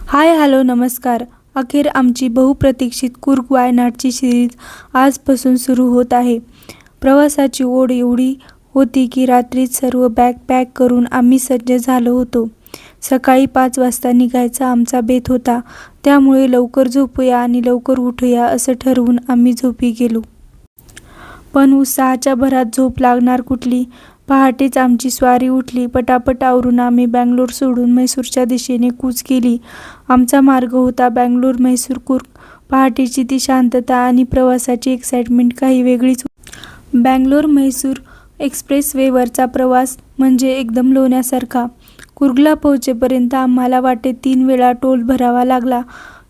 Hi hello नमस्कार. अखेर आमची बहुप्रतीक्षित कूर्ग वायनाडची सिरीज आजपासून सुरू होत आहे. प्रवासाची ओढ एवढी होती की रात्रीच सर्व बॅग पॅक करून आम्ही सज्ज झालो होतो. सकाळी 5 वाजता निघायचा आमचा बेत होता. त्यामुळे लवकर झोपूया आणि लवकर उठूया असं ठरवून आम्ही झोपी गेलो. पण उत्साहाच्या भरात झोप लागणार कुठली. पहाटेच आमची स्वारी उठली. पटापट आवरून आम्ही बंगलोर सोडून म्हैसूरच्या दिशेने कूच केली. आमचा मार्ग होता बंगलोर म्हैसूर कूर्ग. पहाटेची ती शांतता आणि प्रवासाची एक्साइटमेंट काही वेगळीच होती. बंगलोर म्हैसूर एक्सप्रेसवेवरचा प्रवास म्हणजे एकदम लोण्यासारखा. कूर्गला पोहोचेपर्यंत आम्हाला वाटेत 3 वेळा टोल भरावा लागला.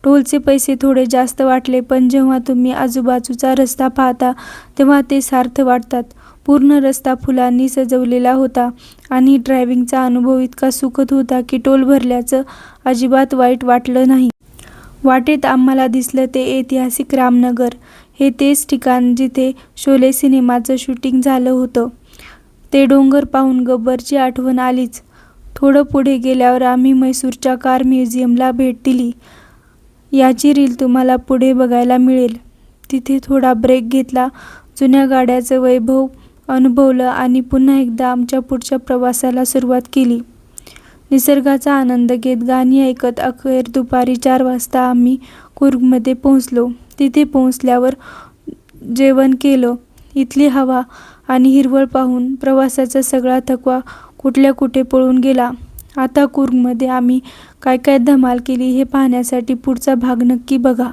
टोलचे पैसे थोडे जास्त वाटले, पण जेव्हा तुम्ही आजूबाजूचा रस्ता पाहता तेव्हा ते सार्थ वाटतात. पूर्ण रस्ता फुलांनी सजवलेला होता आणि ड्रायव्हिंगचा अनुभव इतका सुखद होता की टोल भरल्याचं अजिबात वाईट वाटलं नाही. वाटेत आम्हाला दिसलं ते ऐतिहासिक रामनगर. हे तेच ठिकाण जिथे शोले सिनेमाचं शूटिंग झालं होतं. ते डोंगर पाहून गब्बरची आठवण आलीच. थोडं पुढे गेल्यावर आम्ही म्हैसूरच्या कार म्युझियमला भेट दिली. याची रील तुम्हाला पुढे बघायला मिळेल. तिथे थोडा ब्रेक घेतला, जुन्या गाड्याचं वैभव अनुभवलं आणि पुन्हा एकदा आमच्या पुढच्या प्रवासाला सुरुवात केली. निसर्गाचा आनंद घेत गाणी ऐकत अखेर दुपारी 4 वाजता आम्ही कूर्गमध्ये पोहोचलो. तिथे पोहोचल्यावर जेवण केलं. इथली हवा आणि हिरवळ पाहून प्रवासाचा सगळा थकवा कुठल्या कुठे पळून गेला. आता कूर्गमध्ये आम्ही काय काय धमाल केली हे पाहण्यासाठी पुढचा भाग नक्की बघा.